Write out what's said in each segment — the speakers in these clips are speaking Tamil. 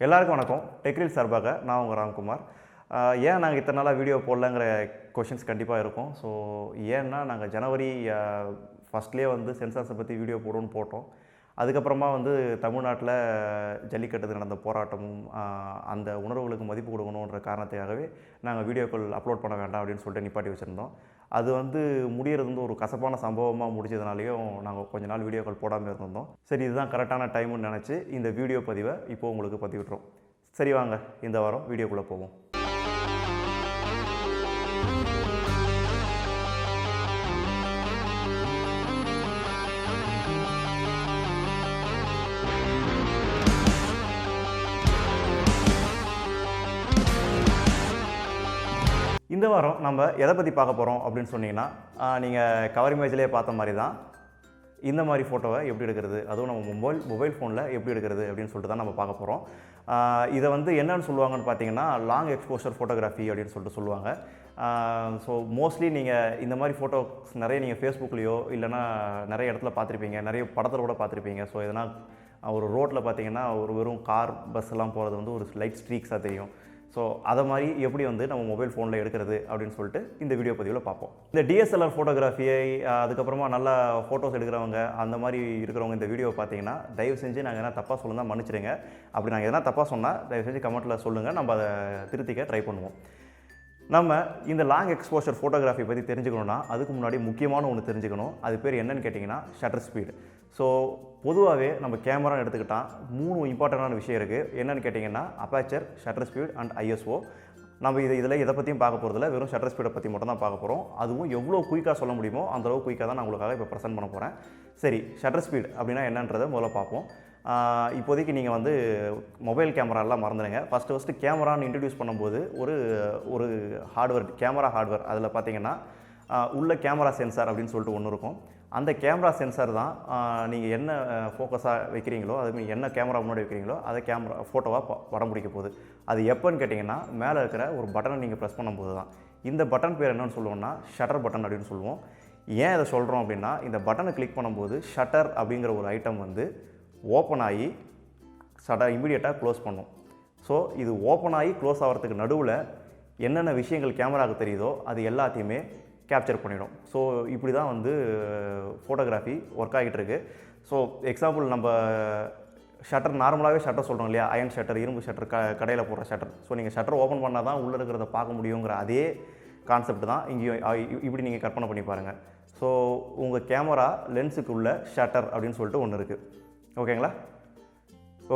எல்லாருக்கும் வணக்கம். டெக்ரீல் சார்பாக நான் உங்கள் ராம்குமார். ஏன் நாங்கள் இத்தனை நாளாக வீடியோ போடலங்கிற கொஷின்ஸ் கண்டிப்பாக இருக்கும். ஸோ ஏன்னா நாங்கள் ஜனவரி ஃபஸ்ட்லேயே வந்து சென்சார்ஸை பற்றி வீடியோ போடுவோன்னு போட்டோம். அதுக்கப்புறமா வந்து தமிழ்நாட்டில் ஜல்லிக்கட்டுக்கு நடந்த போராட்டமும் அந்த உணர்வுகளுக்கு மதிப்பு கொடுக்கணுன்ற காரணத்துக்காகவே நாங்கள் வீடியோக்கள் அப்லோட் பண்ண வேண்டாம் அப்படின்னு சொல்லிட்டு நிப்பாட்டி வச்சுருந்தோம். அது வந்து முடிகிறது வந்து ஒரு கசப்பான சம்பவமாக முடிஞ்சதுனாலையும் நாங்கள் கொஞ்ச நாள் வீடியோக்கள் போடாமல் இருந்திருந்தோம். சரி, இதுதான் கரெக்டான டைம்னு நினச்சி இந்த வீடியோ பதிவை இப்போது உங்களுக்கு பதிவிட்டுறோம். சரி, வாங்க இந்த வாரம் வீடியோக்குள்ளே போவோம். இந்த வாரம் நம்ம எதை பற்றி பார்க்க போகிறோம் அப்படின்னு சொன்னீங்கன்னா, நீங்கள் கவர் இமேஜ்லேயே பார்த்த மாதிரி தான் இந்த மாதிரி ஃபோட்டோவை எப்படி எடுக்கிறது, அதுவும் நம்ம மொபைல் ஃபோனில் எப்படி எடுக்கிறது அப்படின்னு சொல்லிட்டு தான் நம்ம பார்க்க போகிறோம். இதை வந்து என்னென்னு சொல்லுவாங்கன்னு பார்த்தீங்கன்னா, லாங் எக்ஸ்போஷர் ஃபோட்டோகிராஃபி அப்படின்னு சொல்லிட்டு சொல்லுவாங்க. ஸோ மோஸ்ட்லி நீங்கள் இந்த மாதிரி ஃபோட்டோஸ் நிறைய நீங்கள் ஃபேஸ்புக்லேயோ இல்லைனா நிறைய இடத்துல பார்த்துருப்பீங்க, நிறைய படத்தில் கூட பார்த்துருப்பீங்க. ஸோ எதனா ஒரு ரோட்டில் பார்த்தீங்கன்னா ஒரு வெறும் கார் பஸ்ஸெல்லாம் போகிறது வந்து ஒரு லைட் ஸ்ட்ரீக்ஸாக தெரியும். ஸோ அதை மாதிரி எப்படி வந்து நம்ம மொபைல் ஃபோனில் எடுக்கிறது அப்படின்னு சொல்லிட்டு இந்த வீடியோ பதிவில் பார்ப்போம். இந்த டிஎஸ்எல்ஆர் ஃபோட்டோகிராஃபியை அதுக்கப்புறமா நல்லா ஃபோட்டோஸ் எடுக்கிறவங்க அந்த மாதிரி இருக்கிறவங்க இந்த வீடியோ பார்த்தீங்கன்னா தயவு செஞ்சு நாங்கள் எதனா தப்பாக சொல்லுங்கள் மன்னிச்சிடுங்க. அப்படி நாங்கள் எதனா தப்பாக சொன்னால் தயவு செஞ்சு கமெண்ட்டில் சொல்லுங்கள், நம்ம அதை திருத்திக்க ட்ரை பண்ணுவோம். நம்ம இந்த லாங் எக்ஸ்போஷர் ஃபோட்டோகிராஃபி பற்றி தெரிஞ்சுக்கணுன்னா அதுக்கு முன்னாடி முக்கியமான ஒன்று தெரிஞ்சுக்கணும். அது பேர் என்னன்னு கேட்டிங்கன்னா ஷட்டர் ஸ்பீடு. ஸோ பொதுவாகவே நம்ம கேமரான்னு எடுத்துக்கிட்டால் 3 இம்பார்ட்டண்டான விஷயம் இருக்குது. என்னென்னு கேட்டிங்கன்னா aperture, shutter speed and ISO. நம்ம இதில் எதை பற்றியும் பார்க்க போகிறதில்ல, வெறும் ஷட்டர் ஸ்பீடை பற்றி மட்டும் தான் பார்க்க போகிறோம். அதுவும் எவ்வளோ குயிக்காக சொல்ல முடியுமோ அந்தளவு குயிக்காக தான் நான் உங்களுக்காக இப்போ ப்ரெசென்ட் பண்ண போகிறேன். சரி, ஷட்டர் ஸ்பீட் அப்படின்னா என்னன்றதை முதல்ல பார்ப்போம். இப்போதைக்கு நீங்கள் வந்து மொபைல் கேமராலாம் மறந்துடுங்க. ஃபஸ்ட்டு கேமரான்னு இன்ட்ரடியூஸ் பண்ணும்போது ஒரு ஹார்ட்வேர், கேமரா ஹார்ட்வேர், அதில் பார்த்தீங்கன்னா உள்ள கேமரா சென்சார் அப்படின்னு சொல்லிட்டு ஒன்று இருக்கும். அந்த கேமரா சென்சார் தான் நீங்கள் என்ன ஃபோக்கஸாக வைக்கிறீங்களோ, அதுமாதிரி என்ன கேமரா முன்னாடி வைக்கிறீங்களோ அதை ஃபோட்டோவாக படம் பிடிக்க போகுது. அது எப்போன்னு கேட்டிங்கன்னா மேலே இருக்கிற ஒரு பட்டனை நீங்கள் ப்ரெஸ் பண்ணும்போது தான். இந்த பட்டன் பேர் என்னன்னு சொல்லுவோம்னா ஷட்டர் பட்டன் அப்படின்னு சொல்லுவோம். ஏன் இதை சொல்கிறோம் அப்படின்னா, இந்த பட்டனை கிளிக் பண்ணும்போது ஷட்டர் அப்படிங்கிற ஒரு ஐட்டம் வந்து ஓப்பன் ஆகி ஷட்டர் இமீடியட்டாக க்ளோஸ் பண்ணும். ஸோ இது ஓப்பன் ஆகி க்ளோஸ் ஆகிறதுக்கு நடுவில் என்னென்ன விஷயங்கள் கேமராவுக்கு தெரியுதோ அது எல்லாத்தையுமே கேப்சர் பண்ணிடும். ஸோ இப்படி தான் வந்து ஃபோட்டோகிராஃபி ஒர்க் ஆகிட்டு இருக்குது. ஸோ எக்ஸாம்பிள், நம்ம ஷட்டர் நார்மலாகவே ஷட்டர் சொல்கிறோம் இல்லையா, அயன் ஷட்டர், இரும்பு ஷட்டர், கடையில் போடுற ஷட்டர். ஸோ நீங்கள் ஷட்டர் ஓப்பன் பண்ணால் தான் உள்ளே இருக்கிறத பார்க்க முடியுங்கிற அதே கான்செப்ட் தான் இங்கேயும் இப்படி நீங்கள் கற்பனை பண்ணி பாருங்கள். ஸோ உங்கள் கேமரா லென்ஸுக்கு உள்ள ஷட்டர் அப்படின்னு சொல்லிட்டு ஒன்று இருக்குது. ஓகேங்களா?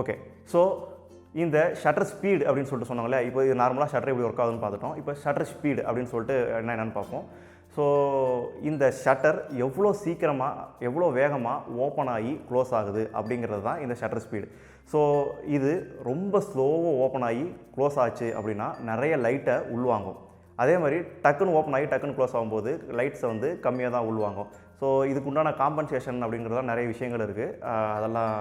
ஓகே. ஸோ இந்த ஷட்டர் ஸ்பீடு அப்படின்னு சொல்லிட்டு சொன்னாங்களே, இப்போ இது நார்மலாக ஷட்டர் எப்படி ஒர்க் ஆகுதுன்னு பார்த்துட்டோம். இப்போ ஷட்டர் ஸ்பீடு அப்படின்னு சொல்லிட்டு என்னென்னு பார்ப்போம். ஸோ இந்த ஷட்டர் எவ்வளோ சீக்கிரமாக எவ்வளோ வேகமாக ஓப்பன் ஆகி க்ளோஸ் ஆகுது அப்படிங்கிறது தான் இந்த ஷட்டர் ஸ்பீடு. ஸோ இது ரொம்ப ஸ்லோவாக ஓப்பன் ஆகி க்ளோஸ் ஆச்சு அப்படின்னா நிறைய லைட்டை உள்வாங்கும். அதே மாதிரி டக்குன்னு ஓப்பன் ஆகி டக்குன்னு க்ளோஸ் ஆகும்போது லைட்ஸை வந்து கம்மியாக தான் உள்வாங்கும். ஸோ இதுக்கு உண்டான காம்பன்சேஷன் அப்படிங்கிறதுலாம் நிறைய விஷயங்கள் இருக்குது. அதெல்லாம்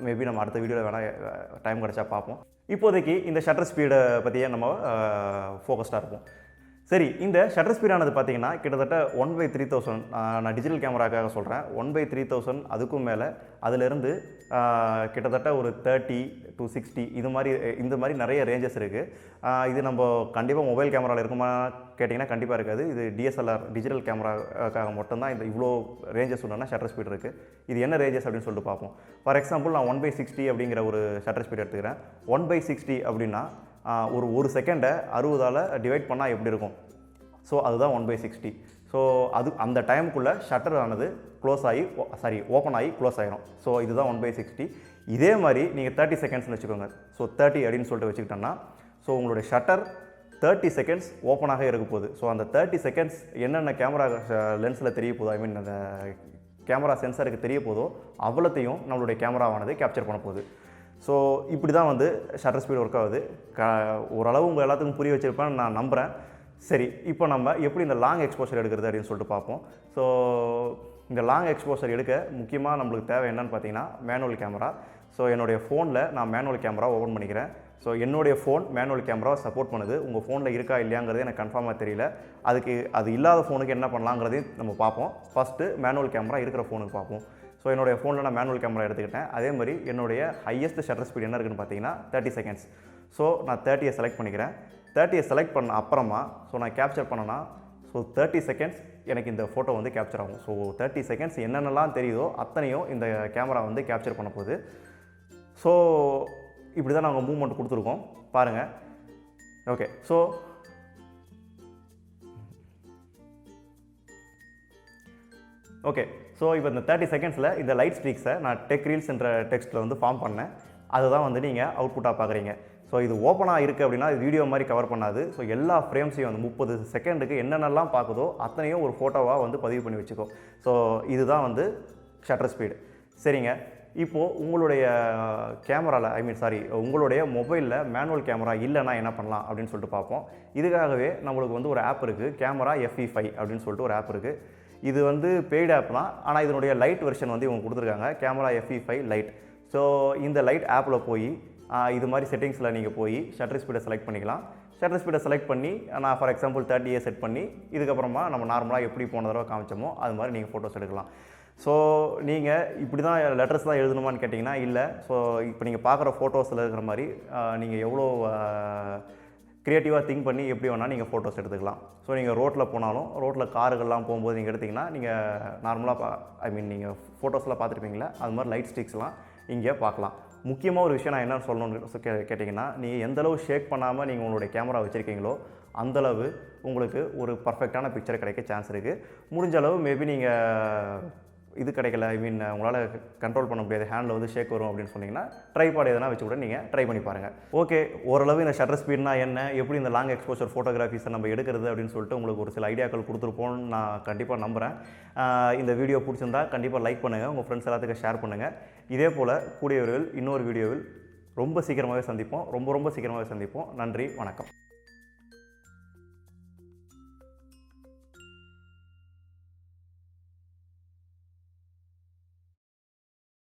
மேபி நம்ம அடுத்த வீடியோவில் வேணால் டைம் கிடச்சா பார்ப்போம். இப்போதைக்கு இந்த ஷட்டர் ஸ்பீடை பற்றியே நம்ம ஃபோக்கஸ்டாக இருப்போம். சரி, இந்த ஷட்டர் ஸ்பீடானது பார்த்தீங்கன்னா கிட்டத்தட்ட 1/3000. நான் டிஜிட்டல் கேமராக்காக சொல்கிறேன். 1/3000 அதுக்கும் மேலே. அதிலிருந்து கிட்டத்தட்ட ஒரு 30 to 60 இந்த மாதிரி நிறைய ரேஞ்சஸ் இருக்குது. இது நம்ம கண்டிப்பாக மொபைல் கேமராவில் இருக்குமா கேட்டிங்கன்னா கண்டிப்பாக இருக்காது. இது டிஎஸ்எல்ஆர் டிஜிட்டல் கேமராக்காக மட்டும்தான் இந்த இவ்வளோ ரேஞ்சஸ் உண்டான ஷட்டர் ஸ்பீட் இருக்குது. இது என்ன ரேஞ்சஸ் அப்படின்னு சொல்லிட்டு பார்ப்போம். ஃபார் எக்ஸாம்பிள், நான் 1/60 அப்படிங்கிற ஒரு ஷட்டர் ஸ்பீட் எடுத்துக்கிறேன். 1/60 அப்படின்னா ஒரு செகண்டை 60ஆல் டிவைட் பண்ணால் எப்படி இருக்கும்? ஸோ அதுதான் 1/60. ஸோ அந்த டைமுக்குள்ளே ஷட்டர் ஆனது ஓப்பன் ஆகி க்ளோஸ் ஆகிடும். ஸோ இதுதான் 1/60. இதே மாதிரி நீங்கள் 30 செகண்ட்ஸ்னு வச்சுக்கோங்க. ஸோ 30 அப்படின்னு சொல்லிட்டு வச்சுக்கிட்டோன்னா, ஸோ உங்களுடைய ஷட்டர் 30 செகண்ட்ஸ் ஓப்பனாக இருக்க போகுது. ஸோ அந்த 30 செகண்ட்ஸ் என்னென்ன கேமரா லென்ஸில் தெரிய போதோ, அந்த கேமரா சென்சாருக்கு தெரிய போதோ அவ்வளோத்தையும் நம்மளுடைய கேமராவானது கேப்சர் பண்ண போகுது. ஸோ இப்படி தான் வந்து ஷட்டர் ஸ்பீடு ஒர்க் ஆகுது. ஓரளவு உங்கள் எல்லாத்துக்கும் புரிய வச்சுருப்பேன்னு நான் நம்புகிறேன். சரி, இப்போ நம்ம எப்படி இந்த லாங் எக்ஸ்போஷர் எடுக்கிறது அப்படின்னு சொல்லிட்டு பார்ப்போம். ஸோ இந்த லாங் எக்ஸ்போஷர் எடுக்க முக்கியமாக நம்மளுக்கு தேவை என்னென்னு பார்த்தீங்கன்னா மேனுவல் கேமரா. ஸோ என்னுடைய ஃபோனில் நான் மேனுவல் கேமரா ஓப்பன் பண்ணிக்கிறேன். ஸோ என்னுடைய ஃபோன் மேனுவல் கேமராவை சப்போர்ட் பண்ணுது. உங்கள் ஃபோனில் இருக்கா இல்லையாங்கிறது எனக்கு கன்ஃபார்மாக தெரியல. அது இல்லாத ஃபோனுக்கு என்ன பண்ணலாங்கிறதையும் நம்ம பார்ப்போம். ஃபஸ்ட்டு மேனுவல் கேமரா இருக்கிற ஃபோனுக்கு பார்ப்போம். ஸோ என்னுடைய ஃபோனில் நான் மேனுவல் கேமரா எடுத்துக்கிட்டேன். அதே மாதிரி என்னுடைய ஹையஸ்ட் ஷட்டர் ஸ்பீட் என்ன இருக்குன்னு பார்த்தீங்கன்னா 30 செகண்ட்ஸ். ஸோ நான் 30 செலக்ட் பண்ணிக்கிறேன். 30 செலக்ட் பண்ண அப்புறமா ஸோ நான் கேப்சர் பண்ணேன்னா ஸோ 30 செகண்ட்ஸ் எனக்கு இந்த ஃபோட்டோ வந்து கேப்சர் ஆகும். ஸோ 30 செகண்ட்ஸ் என்னென்னலாம் தெரியுதோ அத்தனையும் இந்த கேமரா வந்து கேப்சர் பண்ண போகுது. ஸோ இப்படி தான் நாங்கள் மூவ்மெண்ட் கொடுத்துருக்கோம் பாருங்கள். ஓகே, ஸோ ஓகே, ஸோ இப்போ இந்த 30 செகண்ட்ஸில் இந்த லைட் ஸ்ட்ரீக்ஸை நான் டெக் ரீல்ஸ் என்ற டெக்ஸ்ட்டில் வந்து ஃபார்ம் பண்ணேன். அதுதான் வந்து நீங்கள் அவுட்புட்டாக பார்க்குறீங்க. ஸோ இது ஓப்பனாக இருக்குது அப்படின்னா இது வீடியோ மாதிரி கவர் பண்ணாது. ஸோ எல்லா ஃப்ரேம்ஸையும் வந்து 30 செகண்டுக்கு என்னென்னலாம் பார்க்குதோ அத்தனையும் ஒரு ஃபோட்டோவாக வந்து பதிவு பண்ணி வச்சுக்கோ. ஸோ இதுதான் வந்து ஷட்டர் ஸ்பீடு. சரிங்க, இப்போது உங்களுடைய கேமராவில் உங்களுடைய மொபைலில் மேனுவல் கேமரா இல்லைன்னா என்ன பண்ணலாம் அப்படின்னு சொல்லிட்டு பார்ப்போம். இதுக்காகவே நம்மளுக்கு வந்து ஒரு ஆப் இருக்குது, கேமரா FE5 அப்படின்னு சொல்லிட்டு ஒரு ஆப் இருக்குது. இது வந்து பெய்டு ஆப் தான், ஆனால் இதனுடைய லைட் வெர்ஷன் வந்து இவங்க கொடுத்துருக்காங்க, கேமரா FE5 லைட். ஸோ இந்த லைட் ஆப்பில் போய் இது மாதிரி செட்டிங்ஸில் நீங்கள் போய் ஷட்டர் ஸ்பீடை செலக்ட் பண்ணிக்கலாம். ஷட்டர் ஸ்பீடை செலக்ட் பண்ணி நான் ஃபார் எக்ஸாம்பிள் 30 செட் பண்ணி இதுக்கப்புறமா நம்ம நார்மலாக எப்படி போன தடவை காமிச்சோமோ அது மாதிரி நீங்கள் ஃபோட்டோஸ் எடுக்கலாம். ஸோ நீங்கள் இப்படி தான் லெட்டர்ஸ் தான் எழுதணுமான்னு கேட்டிங்கன்னா இல்லை. ஸோ இப்போ நீங்கள் பார்க்குற ஃபோட்டோஸில் இருக்கிற மாதிரி நீங்கள் எவ்வளோ க்ரியேட்டிவாக திங்க் பண்ணி எப்படி வேணால் நீங்கள் ஃபோட்டோஸ் எடுத்துக்கலாம். ஸோ நீங்கள் ரோட்டில் போனாலும், ரோட்டில் காருகள்லாம் போகும்போது நீங்கள் எடுத்திங்கன்னா நீங்கள் நார்மலாக நீங்கள் ஃபோட்டோஸ்லாம் பார்த்துருப்பீங்களா, அது மாதிரி லைட் ஸ்டிக்ஸ்லாம் இங்கே பார்க்கலாம். முக்கியமாக ஒரு விஷயம் நான் என்ன சொல்லணும்னு கேட்டிங்கன்னா, நீங்கள் எந்தளவு ஷேக் பண்ணாமல் நீங்கள் உங்களுடைய கேமரா வச்சுருக்கீங்களோ அந்தளவு உங்களுக்கு ஒரு பர்ஃபெக்டான பிக்சர் கிடைக்க சான்ஸ் இருக்குது. முடிஞ்ச அளவு மேபி நீங்கள் இது கிடைக்கல, உங்களால் கண்ட்ரோல் பண்ண முடியாது, ஹேண்டில் வந்து ஷேக் வரும் அப்படின்னு சொன்னீங்கன்னா ட்ரைபாட் எதனா வச்சு கூட நீங்கள் ட்ரை பண்ணி பாருங்கள். ஓகே, ஓரளவு இந்த ஷட்டர் ஸ்பீட்னா என்ன, எப்படி இந்த லாங் எக்ஸ்போஷர் ஃபோட்டோகிராஃபிஸை நம்ம எடுக்கிறது அப்படின்னு சொல்லிட்டு உங்களுக்கு ஒரு சில ஐடியாக்கள் கொடுத்துருப்போம்னு நான் கண்டிப்பாக நம்புகிறேன். இந்த வீடியோ பிடிச்சிருந்தா கண்டிப்பாக லைக் பண்ணுங்கள், உங்கள் ஃப்ரெண்ட்ஸ் எல்லாத்துக்கும் ஷேர் பண்ணுங்கள். இதே போல் கூடிய விரைவில் இன்னொரு வீடியோவில் ரொம்ப சீக்கிரமாகவே சந்திப்போம். ரொம்ப சீக்கிரமாகவே சந்திப்போம். நன்றி, வணக்கம்.